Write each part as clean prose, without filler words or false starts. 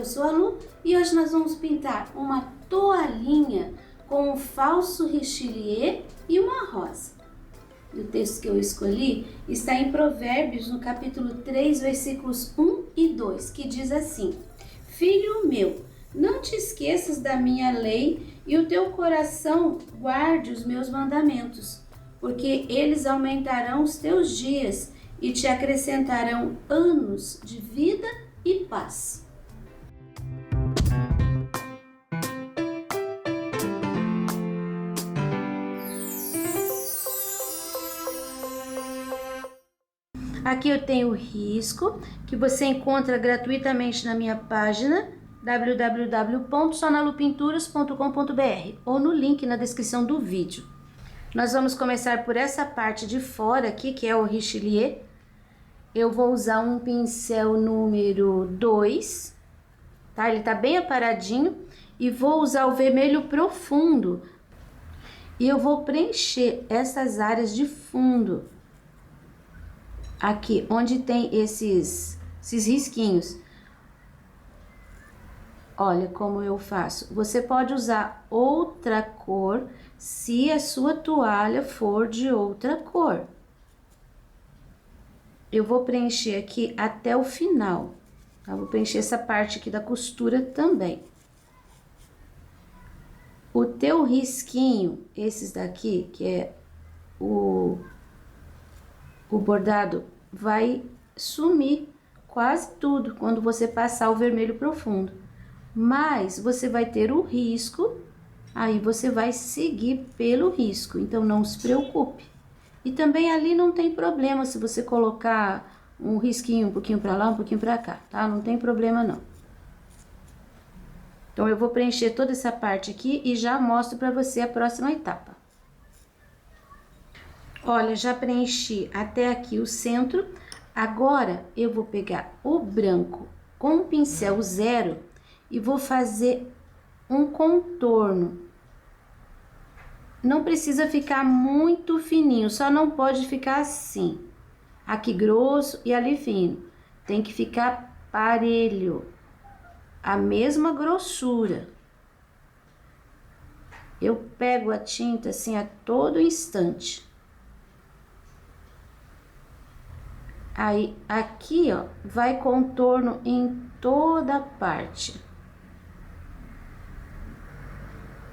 eu sou a Lu e hoje nós vamos pintar uma toalhinha com um falso richelieu e uma rosa. E o texto que eu escolhi está em Provérbios, no capítulo 3, versículos 1 e 2, que diz assim: Filho meu, não te esqueças da minha lei e o teu coração guarde os meus mandamentos, porque eles aumentarão os teus dias e te acrescentarão anos de vida e paz. Aqui eu tenho o risco que você encontra gratuitamente na minha página www.sonalupinturas.com.br ou no link na descrição do vídeo. Nós vamos começar por essa parte de fora aqui, que é o richelieu. Eu vou usar um pincel número 2, tá? Ele tá bem aparadinho, e vou usar o vermelho profundo. E eu vou preencher essas áreas de fundo. Aqui, onde tem esses risquinhos. Olha como eu faço. Você pode usar outra cor se a sua toalha for de outra cor. Eu vou preencher aqui até o final, tá? Vou preencher essa parte aqui da costura também. O teu risquinho, esses daqui, que é o bordado, vai sumir quase tudo quando você passar o vermelho profundo. Mas você vai ter o risco, aí você vai seguir pelo risco, então não se preocupe. E também ali não tem problema se você colocar um risquinho um pouquinho para lá, um pouquinho para cá, tá? Não tem problema não. Então eu vou preencher toda essa parte aqui e já mostro para você a próxima etapa. Olha, já preenchi até aqui o centro. Agora eu vou pegar o branco com o pincel 0 e vou fazer um contorno. Não precisa ficar muito fininho, só não pode ficar assim. Aqui grosso e ali fino. Tem que ficar parelho, a mesma grossura. Eu pego a tinta assim a todo instante. Aí, aqui, ó, vai contorno em toda parte.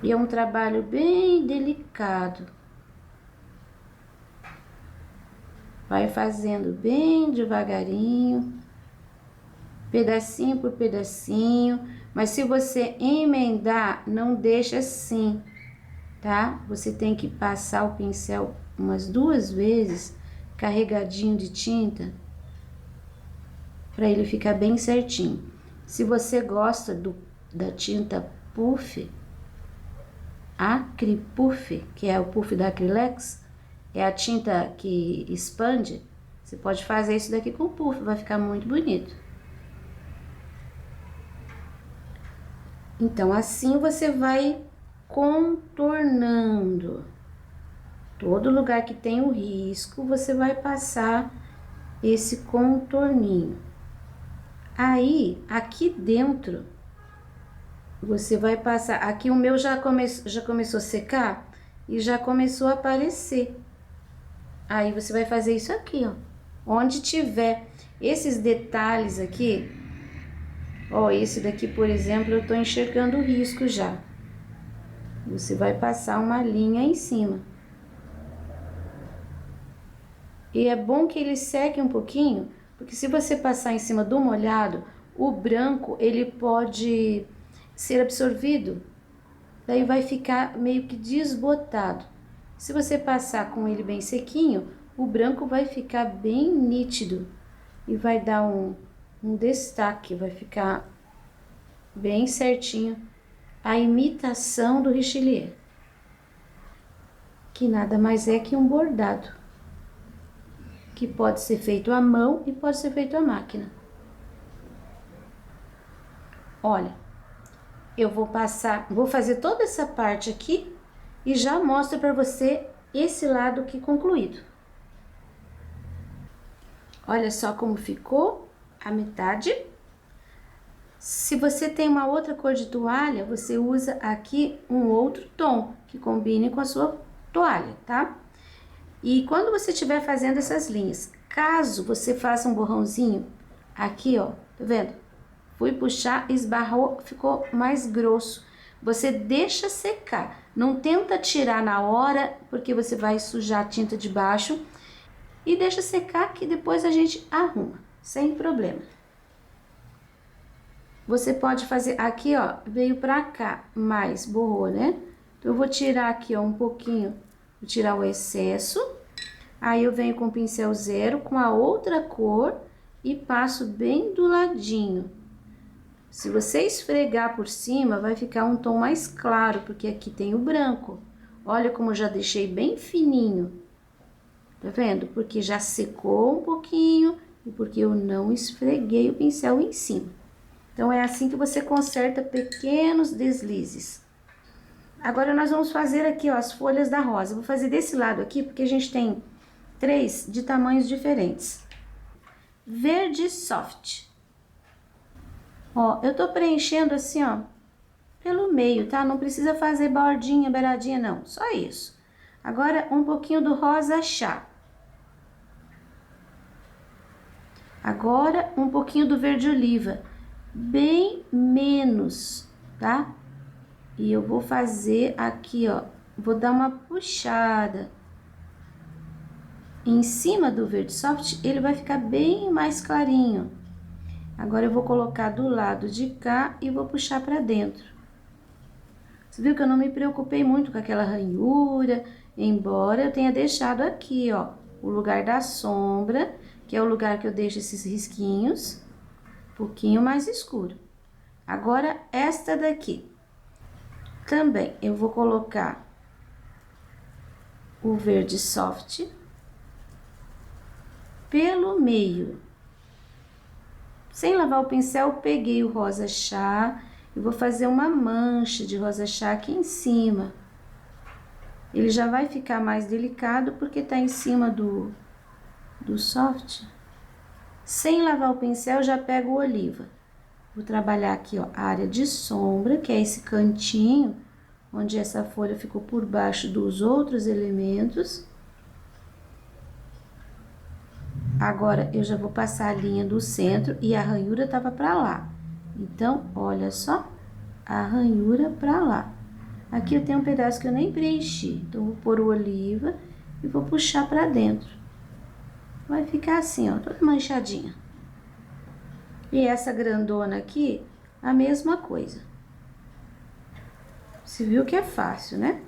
E é um trabalho bem delicado. Vai fazendo bem devagarinho, pedacinho por pedacinho. Mas se você emendar, não deixa assim, tá? Você tem que passar o pincel umas 2 vezes, carregadinho de tinta, para ele ficar bem certinho. Se você gosta da tinta puff, Acrypuff, que é o puff da Acrylex, é a tinta que expande, você pode fazer isso daqui com puff, vai ficar muito bonito. Então, assim você vai contornando. Todo lugar que tem o risco, você vai passar esse contorninho. Aí, aqui dentro, você vai passar... Aqui o meu já começou a secar e já começou a aparecer. Aí, você vai fazer isso aqui, ó. Onde tiver esses detalhes aqui... Ó, esse daqui, por exemplo, eu tô enxergando o risco já. Você vai passar uma linha em cima. E é bom que ele seque um pouquinho, porque se você passar em cima do molhado, o branco, ele pode ser absorvido. Daí vai ficar meio que desbotado. Se você passar com ele bem sequinho, o branco vai ficar bem nítido. E vai dar um destaque, vai ficar bem certinho a imitação do richelieu, que nada mais é que um bordado, que pode ser feito à mão e pode ser feito à máquina. Olha, eu vou fazer toda essa parte aqui e já mostro para você esse lado aqui concluído. Olha só como ficou a metade. Se você tem uma outra cor de toalha, você usa aqui um outro tom que combine com a sua toalha, tá? E quando você estiver fazendo essas linhas, caso você faça um borrãozinho aqui, ó, tá vendo? Fui puxar, esbarrou, ficou mais grosso. Você deixa secar. Não tenta tirar na hora, porque você vai sujar a tinta de baixo. E deixa secar que depois a gente arruma, sem problema. Você pode fazer aqui, ó, veio pra cá, mas borrou, né? Então, eu vou tirar aqui, ó, um pouquinho, vou tirar o excesso. Aí, eu venho com o pincel zero, com a outra cor e passo bem do ladinho. Se você esfregar por cima, vai ficar um tom mais claro, porque aqui tem o branco. Olha como eu já deixei bem fininho. Tá vendo? Porque já secou um pouquinho e porque eu não esfreguei o pincel em cima. Então, é assim que você conserta pequenos deslizes. Agora, nós vamos fazer aqui, ó, as folhas da rosa. Eu vou fazer desse lado aqui, porque a gente tem 3 de tamanhos diferentes. Verde soft. Ó, eu tô preenchendo assim, ó, pelo meio, tá? Não precisa fazer bordinha, beiradinha, não. Só isso. Agora, um pouquinho do rosa chá. Agora, um pouquinho do verde oliva. Bem menos, tá? E eu vou fazer aqui, ó, vou dar uma puxada. Em cima do verde soft, ele vai ficar bem mais clarinho. Agora, eu vou colocar do lado de cá e vou puxar pra dentro. Você viu que eu não me preocupei muito com aquela ranhura, embora eu tenha deixado aqui, ó, o lugar da sombra, que é o lugar que eu deixo esses risquinhos, um pouquinho mais escuro. Agora, esta daqui. Também, eu vou colocar o verde soft pelo meio. Sem lavar o pincel, peguei o rosa chá e vou fazer uma mancha de rosa chá aqui em cima. Ele já vai ficar mais delicado porque tá em cima do soft. Sem lavar o pincel, já pego o oliva. Vou trabalhar aqui, ó, a área de sombra, que é esse cantinho, onde essa folha ficou por baixo dos outros elementos. Agora, eu já vou passar a linha do centro e a ranhura tava pra lá. Então, olha só, a ranhura pra lá. Aqui eu tenho um pedaço que eu nem preenchi, então, vou pôr o oliva e vou puxar pra dentro. Vai ficar assim, ó, toda manchadinha. E essa grandona aqui, a mesma coisa. Você viu que é fácil, né?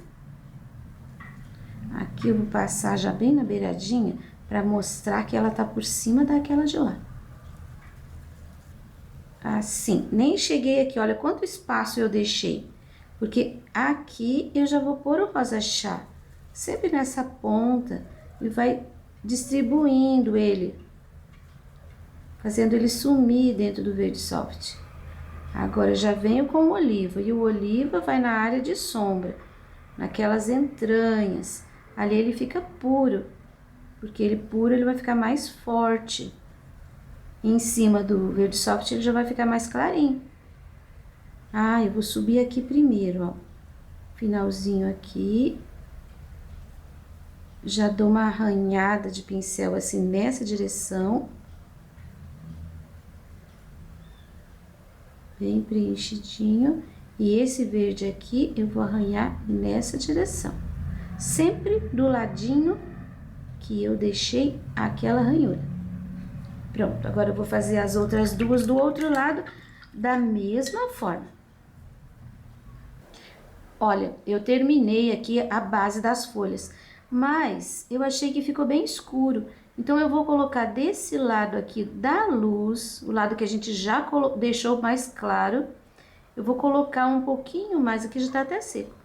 Aqui eu vou passar já bem na beiradinha, pra mostrar que ela tá por cima daquela de lá. Assim, nem cheguei aqui, olha quanto espaço eu deixei. Porque aqui eu já vou pôr o rosa chá, sempre nessa ponta, e vai distribuindo ele, fazendo ele sumir dentro do verde soft. Agora, eu já venho com o oliva, e o oliva vai na área de sombra, naquelas entranhas. Ali ele fica puro, porque ele puro ele vai ficar mais forte. Em cima do verde soft ele já vai ficar mais clarinho. Ah, eu vou subir aqui primeiro, ó. Finalzinho aqui. Já dou uma arranhada de pincel assim nessa direção. Bem preenchidinho. E esse verde aqui eu vou arranhar nessa direção. Sempre do ladinho que eu deixei aquela ranhura. Pronto, agora eu vou fazer as outras duas do outro lado da mesma forma. Olha, eu terminei aqui a base das folhas, mas eu achei que ficou bem escuro. Então, eu vou colocar desse lado aqui da luz, o lado que a gente já deixou mais claro, eu vou colocar um pouquinho mais, aqui já tá até seco.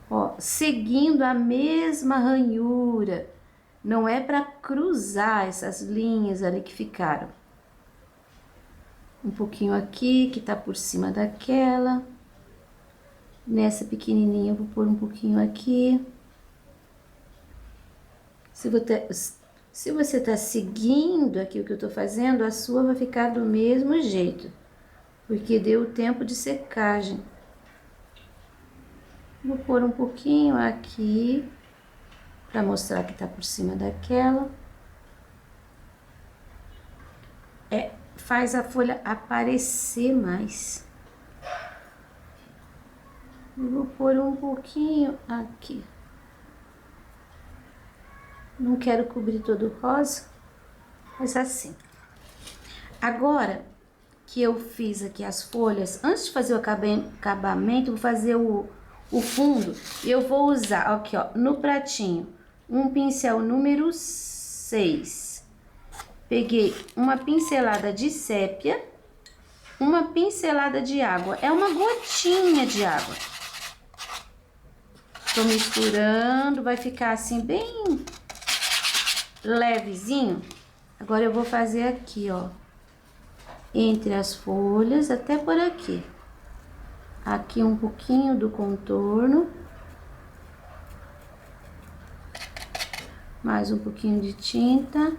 Ó, seguindo a mesma ranhura, não é para cruzar essas linhas ali que ficaram. Um pouquinho aqui, que tá por cima daquela. Nessa pequenininha eu vou pôr um pouquinho aqui. Se você tá seguindo aqui o que eu tô fazendo, a sua vai ficar do mesmo jeito, porque deu tempo de secagem. Vou pôr um pouquinho aqui, para mostrar que tá por cima daquela. Faz a folha aparecer mais. Vou pôr um pouquinho aqui. Não quero cobrir todo o rosa, mas assim. Agora que eu fiz aqui as folhas, antes de fazer o acabamento, vou fazer o fundo. Eu vou usar aqui, ó, no pratinho, um pincel número 6. Peguei uma pincelada de sépia, uma pincelada de água. É uma gotinha de água. Tô misturando, vai ficar assim bem levezinho. Agora eu vou fazer aqui, ó, entre as folhas, até por aqui. Aqui um pouquinho do contorno. Mais um pouquinho de tinta.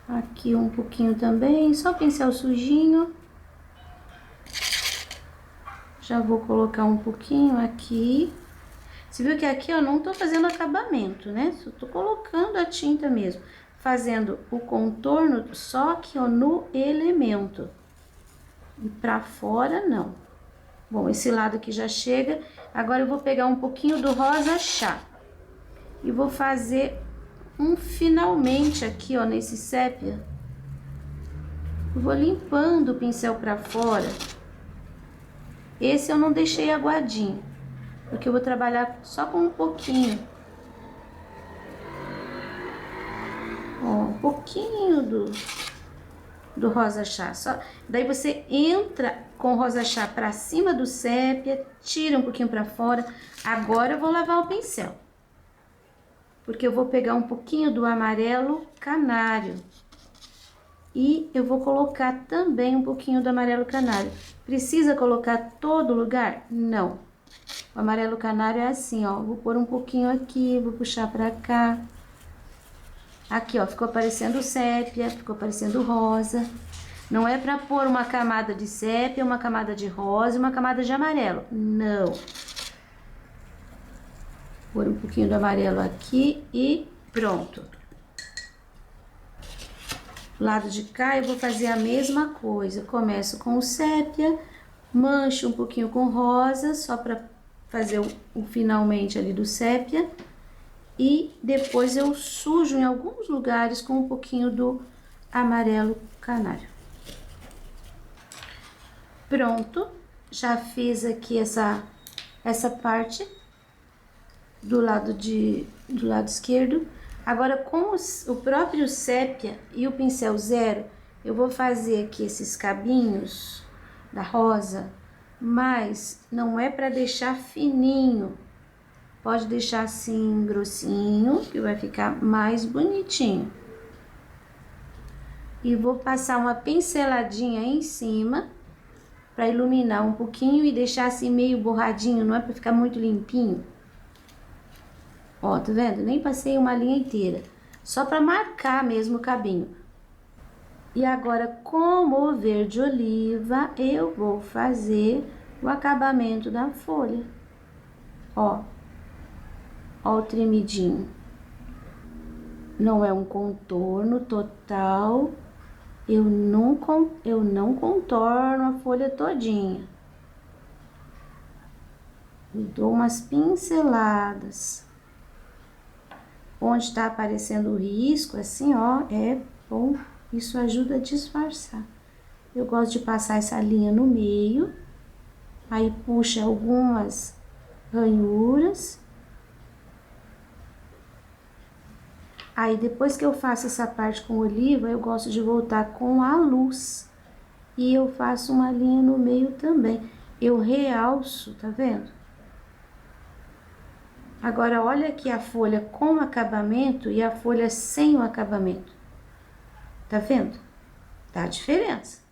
Aqui um pouquinho também, só pincel sujinho. Já vou colocar um pouquinho aqui. Você viu que aqui eu não tô fazendo acabamento, né? Só tô colocando a tinta mesmo. Fazendo o contorno só aqui, ó, no elemento. E pra fora, não. Bom, esse lado aqui já chega. Agora eu vou pegar um pouquinho do rosa chá. E vou fazer um finalmente aqui, ó, nesse sépia. Eu vou limpando o pincel pra fora. Esse eu não deixei aguadinho, porque eu vou trabalhar só com um pouquinho. Ó, um pouquinho do rosa chá. Só, daí você entra com o rosa chá pra cima do sépia, tira um pouquinho pra fora. Agora eu vou lavar o pincel, porque eu vou pegar um pouquinho do amarelo canário. E eu vou colocar também um pouquinho do amarelo canário. Precisa colocar todo lugar? Não. O amarelo canário é assim, ó. Vou pôr um pouquinho aqui, vou puxar pra cá. Aqui, ó, ficou aparecendo sépia, ficou aparecendo rosa. Não é pra pôr uma camada de sépia, uma camada de rosa e uma camada de amarelo. Não. Vou pôr um pouquinho do amarelo aqui e pronto. Lado de cá eu vou fazer a mesma coisa. Começo com o sépia, mancho um pouquinho com rosa, só para fazer o finalmente ali do sépia. E depois eu sujo em alguns lugares com um pouquinho do amarelo canário. Pronto, já fiz aqui essa parte do lado esquerdo. Agora, com o próprio sépia e o pincel zero, eu vou fazer aqui esses cabinhos da rosa, mas não é para deixar fininho. Pode deixar assim grossinho, que vai ficar mais bonitinho. E vou passar uma pinceladinha em cima para iluminar um pouquinho e deixar assim meio borradinho, não é para ficar muito limpinho. Ó, tá vendo? Nem passei uma linha inteira, só para marcar mesmo o cabinho. E agora, com o verde oliva, eu vou fazer o acabamento da folha. Ó, ó o tremidinho. Não é um contorno total, eu não contorno a folha todinha. Eu dou umas pinceladas. Onde tá aparecendo o risco, assim, ó, é bom, isso ajuda a disfarçar. Eu gosto de passar essa linha no meio, aí puxa algumas ranhuras. Aí, depois que eu faço essa parte com oliva, eu gosto de voltar com a luz. E eu faço uma linha no meio também. Eu realço, tá vendo? Agora, olha aqui a folha com acabamento e a folha sem o acabamento. Tá vendo? Tá a diferença.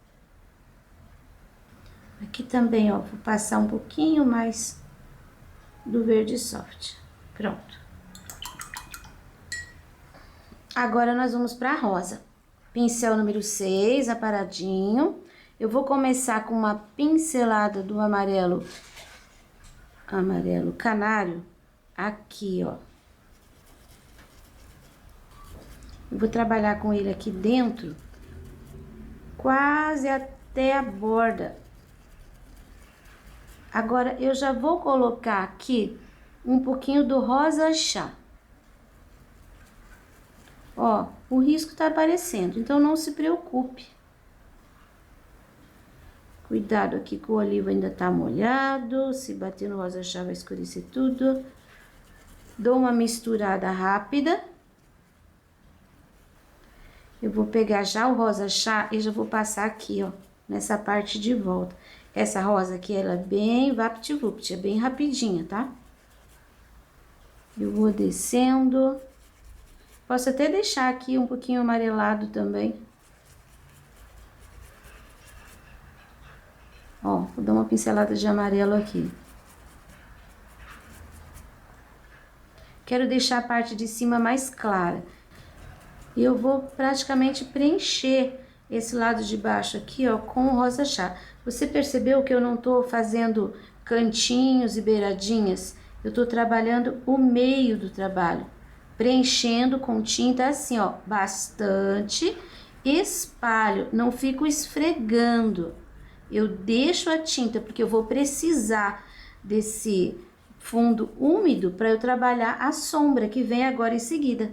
Aqui também, ó, vou passar um pouquinho mais do verde soft. Pronto. Agora nós vamos para a rosa. Pincel número 6, aparadinho. Eu vou começar com uma pincelada do amarelo canário, aqui, ó. Eu vou trabalhar com ele aqui dentro, quase até a borda. Agora, eu já vou colocar aqui um pouquinho do rosa chá. Ó, o risco tá aparecendo, então não se preocupe. Cuidado aqui que o oliva ainda tá molhado, se bater no rosa chá vai escurecer tudo. Dou uma misturada rápida. Eu vou pegar já o rosa chá e já vou passar aqui, ó, nessa parte de volta. Essa rosa aqui, ela é bem vapt-vupt, é bem rapidinha, tá? Eu vou descendo. Posso até deixar aqui um pouquinho amarelado também. Ó, vou dar uma pincelada de amarelo aqui. Quero deixar a parte de cima mais clara. E eu vou praticamente preencher esse lado de baixo aqui, ó, com o rosa chá. Você percebeu que eu não tô fazendo cantinhos e beiradinhas? Eu tô trabalhando o meio do trabalho. Preenchendo com tinta assim, ó, bastante. Espalho, não fico esfregando. Eu deixo a tinta, porque eu vou precisar desse fundo úmido para eu trabalhar a sombra que vem agora em seguida.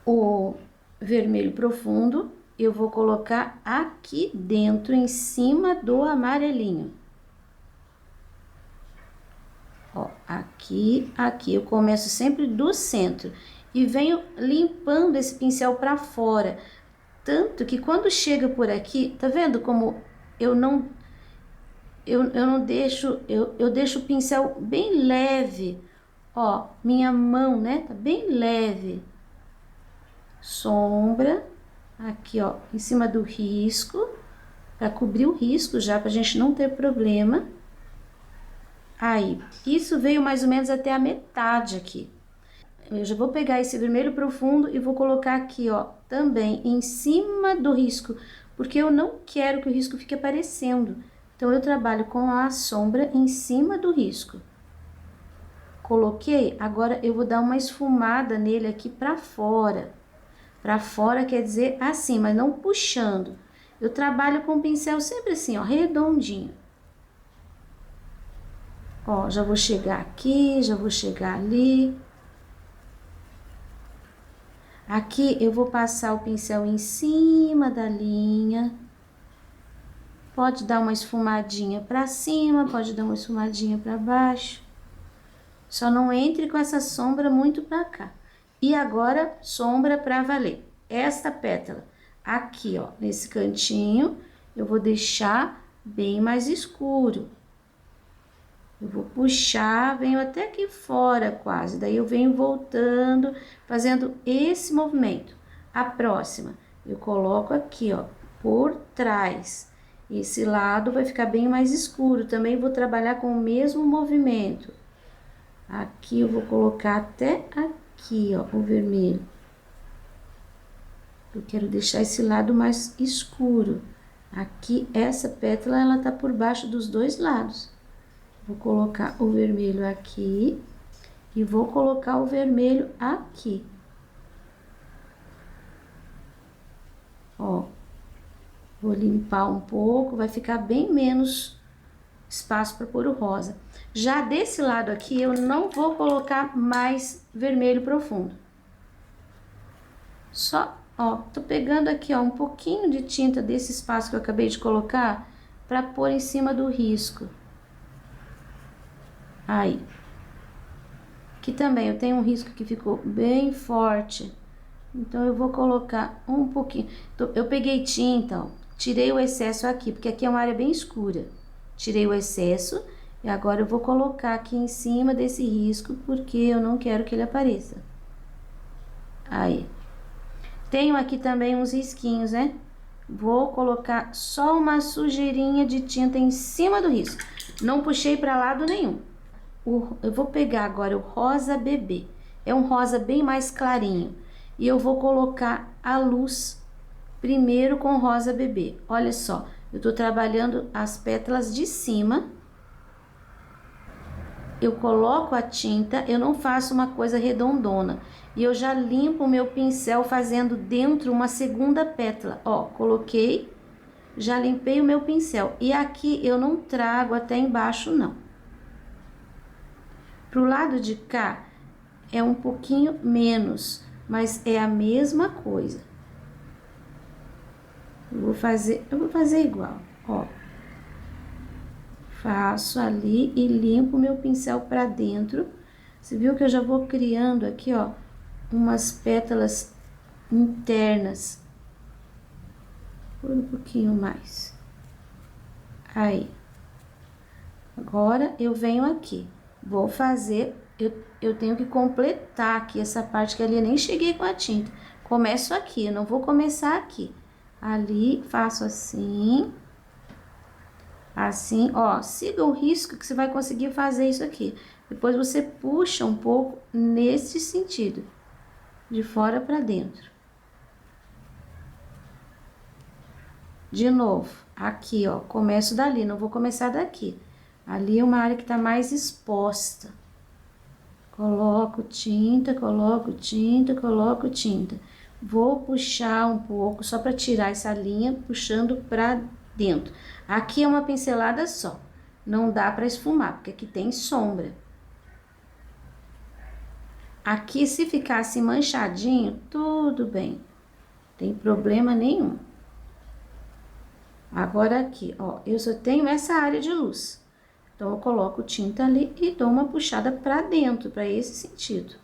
O vermelho profundo eu vou colocar aqui dentro, em cima do amarelinho. Ó, aqui, aqui. Eu começo sempre do centro e venho limpando esse pincel para fora. Tanto que quando chega por aqui, tá vendo como eu não deixo, eu deixo o pincel bem leve. Ó, minha mão, né, tá bem leve. Sombra, aqui, ó, em cima do risco, para cobrir o risco já, pra gente não ter problema. Aí, isso veio mais ou menos até a metade aqui. Eu já vou pegar esse vermelho profundo e vou colocar aqui, ó, também em cima do risco, porque eu não quero que o risco fique aparecendo. Então, eu trabalho com a sombra em cima do risco. Coloquei, agora eu vou dar uma esfumada nele aqui pra fora. Pra fora quer dizer assim, mas não puxando. Eu trabalho com o pincel sempre assim, ó, redondinho. Ó, já vou chegar aqui, já vou chegar ali. Aqui eu vou passar o pincel em cima da linha. Pode dar uma esfumadinha pra cima, pode dar uma esfumadinha pra baixo. Só não entre com essa sombra muito pra cá. E agora, sombra pra valer. Esta pétala aqui, ó, nesse cantinho, eu vou deixar bem mais escuro. Eu vou puxar, venho até aqui fora quase, daí eu venho voltando, fazendo esse movimento. A próxima, eu coloco aqui, ó, por trás. Esse lado vai ficar bem mais escuro, também vou trabalhar com o mesmo movimento. Aqui eu vou colocar até aqui, ó, o vermelho. Eu quero deixar esse lado mais escuro. Aqui, essa pétala, ela tá por baixo dos dois lados. Vou colocar o vermelho aqui e vou colocar o vermelho aqui. Ó, vou limpar um pouco, vai ficar bem menos espaço para pôr o rosa. Já desse lado aqui, eu não vou colocar mais vermelho profundo. Só, ó, tô pegando aqui, ó, um pouquinho de tinta desse espaço que eu acabei de colocar para pôr em cima do risco. Aí. Aqui também eu tenho um risco que ficou bem forte. Então, eu vou colocar um pouquinho. Eu peguei tinta, ó, tirei o excesso aqui, porque aqui é uma área bem escura. Tirei o excesso e agora eu vou colocar aqui em cima desse risco, porque eu não quero que ele apareça. Aí. Tenho aqui também uns risquinhos, né? Vou colocar só uma sujeirinha de tinta em cima do risco. Não puxei para lado nenhum. Eu vou pegar agora o rosa bebê. É um rosa bem mais clarinho. e eu vou colocar a luz primeiro com rosa bebê. Olha só, eu tô trabalhando as pétalas de cima. Eu coloco a tinta, eu não faço uma coisa redondona. E eu já limpo o meu pincel fazendo dentro uma segunda pétala. Ó, coloquei, já limpei o meu pincel. E aqui eu não trago até embaixo, não. Pro lado de cá é um pouquinho menos, mas é a mesma coisa. Eu vou fazer igual, ó. Faço ali e limpo meu pincel pra dentro. Você viu que eu já vou criando aqui, ó, umas pétalas internas. Por um pouquinho mais. Aí. Agora, eu venho aqui. Vou fazer, eu tenho que completar aqui essa parte que ali eu nem cheguei com a tinta. Começo aqui, eu não vou começar aqui. Ali, faço assim. Assim, ó, siga o risco que você vai conseguir fazer isso aqui. Depois você puxa um pouco nesse sentido, de fora para dentro. De novo, aqui, ó, começo dali, não vou começar daqui. Ali é uma área que tá mais exposta. Coloco tinta, coloco tinta, coloco tinta. Vou puxar um pouco, só para tirar essa linha, puxando para dentro. Aqui é uma pincelada só, não dá para esfumar, porque aqui tem sombra. Aqui, se ficasse manchadinho, tudo bem, tem problema nenhum. Agora aqui, ó, eu só tenho essa área de luz. Então, eu coloco tinta ali e dou uma puxada pra dentro, pra esse sentido.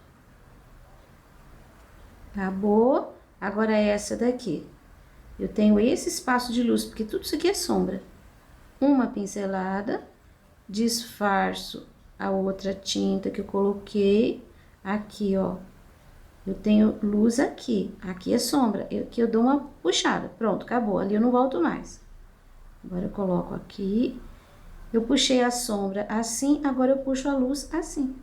Acabou? Agora, essa daqui. Eu tenho esse espaço de luz, porque tudo isso aqui é sombra. Uma pincelada, disfarço a outra tinta que eu coloquei. Aqui, ó. Eu tenho luz aqui. Aqui é sombra. Aqui eu dou uma puxada. Pronto, acabou. Ali eu não volto mais. Agora, eu coloco aqui. Eu puxei a sombra assim, agora eu puxo a luz assim.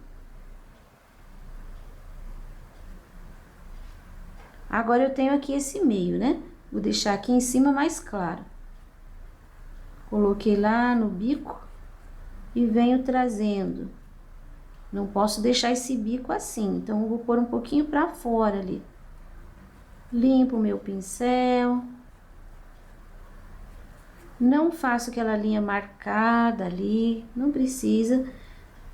Agora, eu tenho aqui esse meio, né? Vou deixar aqui em cima mais claro. Coloquei lá no bico e venho trazendo. Não posso deixar esse bico assim, então, eu vou pôr um pouquinho pra fora ali. Limpo o meu pincel. Não faço aquela linha marcada ali, não precisa.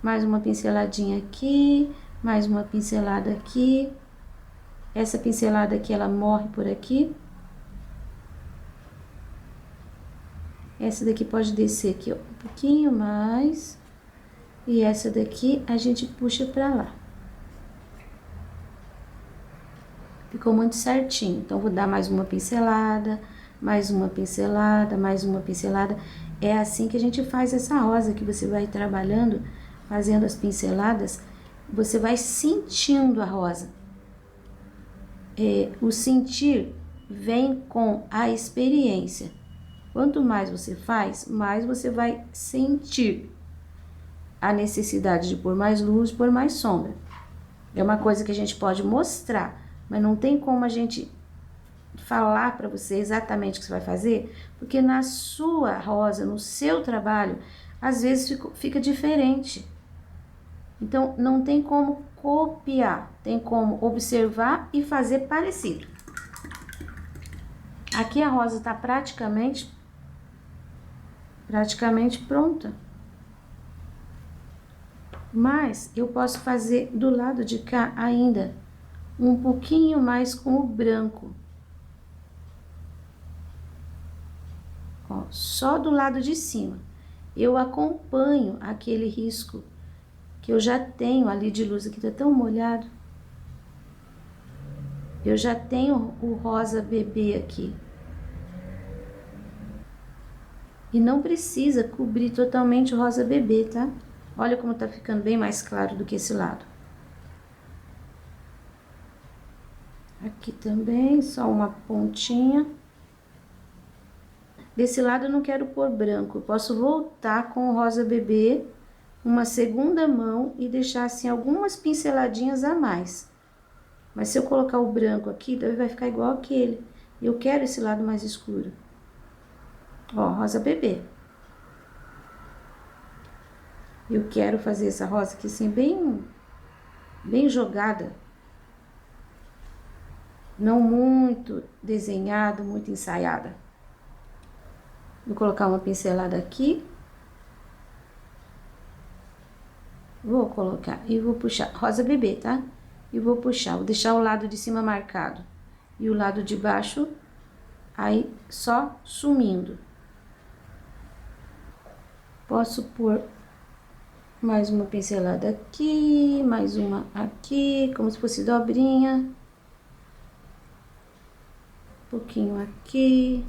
Mais uma pinceladinha aqui, mais uma pincelada aqui. Essa pincelada aqui, ela morre por aqui. Essa daqui pode descer aqui, ó, um pouquinho mais. E essa daqui, a gente puxa pra lá. Ficou muito certinho. Então, vou dar mais uma pincelada, mais uma pincelada, mais uma pincelada. É assim que a gente faz essa rosa, que você vai trabalhando, fazendo as pinceladas, você vai sentindo a rosa. O sentir vem com a experiência. Quanto mais você faz, mais você vai sentir a necessidade de pôr mais luz, pôr mais sombra. É uma coisa que a gente pode mostrar, mas não tem como a gente falar para você exatamente o que você vai fazer, porque na sua rosa, no seu trabalho, às vezes fica diferente. Então, não tem como copiar, tem como observar e fazer parecido. Aqui a rosa tá praticamente pronta. Mas eu posso fazer do lado de cá ainda um pouquinho mais com o branco. Ó, só do lado de cima. Eu acompanho aquele risco que eu já tenho ali de luz. Aqui tá tão molhado. Eu já tenho o rosa bebê aqui. E não precisa cobrir totalmente o rosa bebê, tá? Olha como tá ficando bem mais claro do que esse lado. Aqui também, só uma pontinha. Desse lado eu não quero pôr branco, eu posso voltar com o rosa bebê, uma segunda mão e deixar assim algumas pinceladinhas a mais. Mas se eu colocar o branco aqui, daí vai ficar igual aquele. Eu quero esse lado mais escuro. Ó, rosa bebê. Eu quero fazer essa rosa aqui assim, bem jogada. Não muito desenhada, muito ensaiada. Vou colocar uma pincelada aqui. Vou colocar e vou puxar, rosa bebê, tá? E vou puxar, vou deixar o lado de cima marcado. E o lado de baixo, aí só sumindo. Posso pôr mais uma pincelada aqui, mais uma aqui, como se fosse dobrinha. Um pouquinho aqui.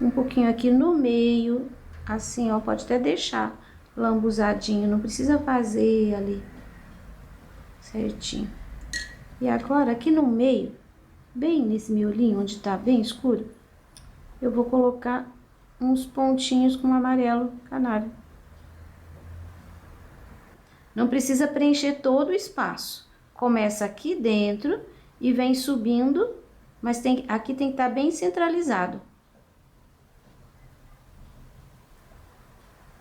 Um pouquinho aqui no meio, assim, ó, pode até deixar lambuzadinho, não precisa fazer ali certinho. E agora, aqui no meio, bem nesse miolinho, onde tá bem escuro, eu vou colocar uns pontinhos com amarelo canário. Não precisa preencher todo o espaço. Começa aqui dentro e vem subindo, mas aqui tem que estar bem centralizado.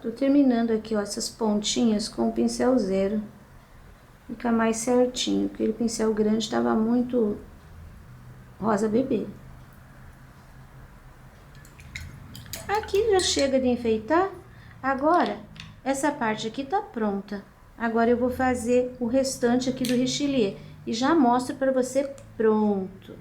Tô terminando aqui, ó, essas pontinhas com o pincel zero. Fica mais certinho, porque o pincel grande tava muito rosa bebê. Aqui já chega de enfeitar. Agora, essa parte aqui tá pronta. Agora eu vou fazer o restante aqui do richelieu e já mostro para você pronto.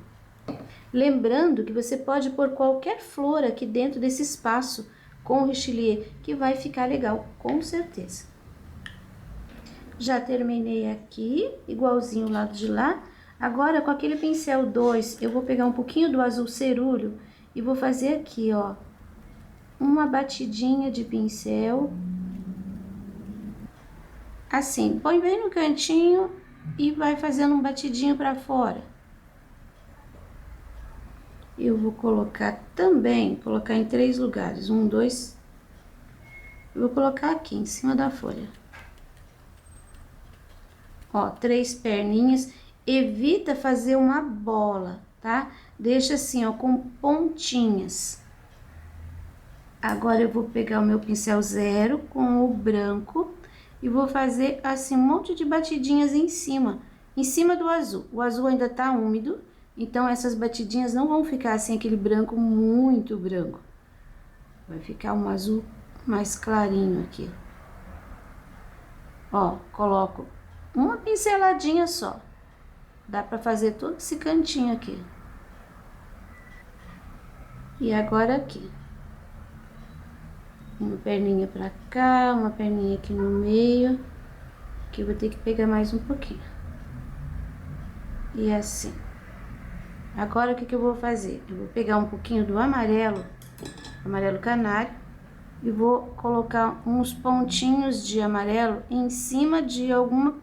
Lembrando que você pode pôr qualquer flor aqui dentro desse espaço com o richelieu, que vai ficar legal, com certeza. Já terminei aqui, igualzinho o lado de lá. Agora, com aquele pincel 2, eu vou pegar um pouquinho do azul cerúleo e vou fazer aqui, ó, uma batidinha de pincel. Assim, põe bem no cantinho e vai fazendo um batidinho pra fora. Eu vou colocar também, colocar em 3 lugares, 1, 2... Eu vou colocar aqui em cima da folha. Ó, 3 perninhas. Evita fazer uma bola, tá? Deixa assim, ó, com pontinhas. Agora eu vou pegar o meu pincel zero com o branco e vou fazer assim um monte de batidinhas em cima do azul. O azul ainda tá úmido, então essas batidinhas não vão ficar assim aquele branco muito branco. Vai ficar um azul mais clarinho aqui. Ó, coloco uma pinceladinha só. Dá pra fazer todo esse cantinho aqui. E agora aqui. Uma perninha pra cá, uma perninha aqui no meio. Aqui eu vou ter que pegar mais um pouquinho. E assim. Agora o que que eu vou fazer? Eu vou pegar um pouquinho do amarelo canário, e vou colocar uns pontinhos de amarelo em cima de alguma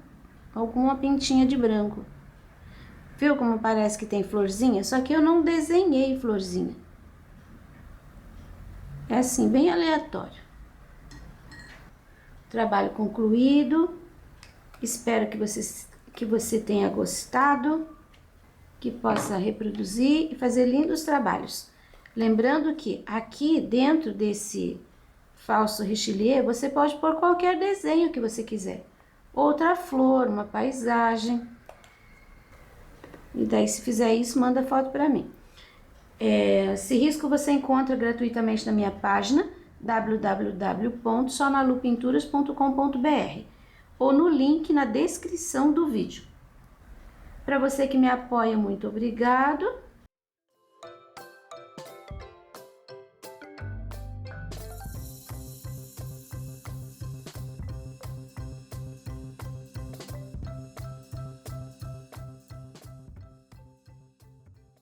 pintinha de branco. Viu como parece que tem florzinha? Só que eu não desenhei florzinha. É assim, bem aleatório. Trabalho concluído. Espero que você tenha gostado, que possa reproduzir e fazer lindos trabalhos. Lembrando que aqui dentro desse falso richelieu, você pode pôr qualquer desenho que você quiser. Outra flor, uma paisagem. E daí, se fizer isso, manda foto pra mim. Esse risco você encontra gratuitamente na minha página www.sonalupinturas.com.br ou no link na descrição do vídeo. Para você que me apoia, muito obrigado.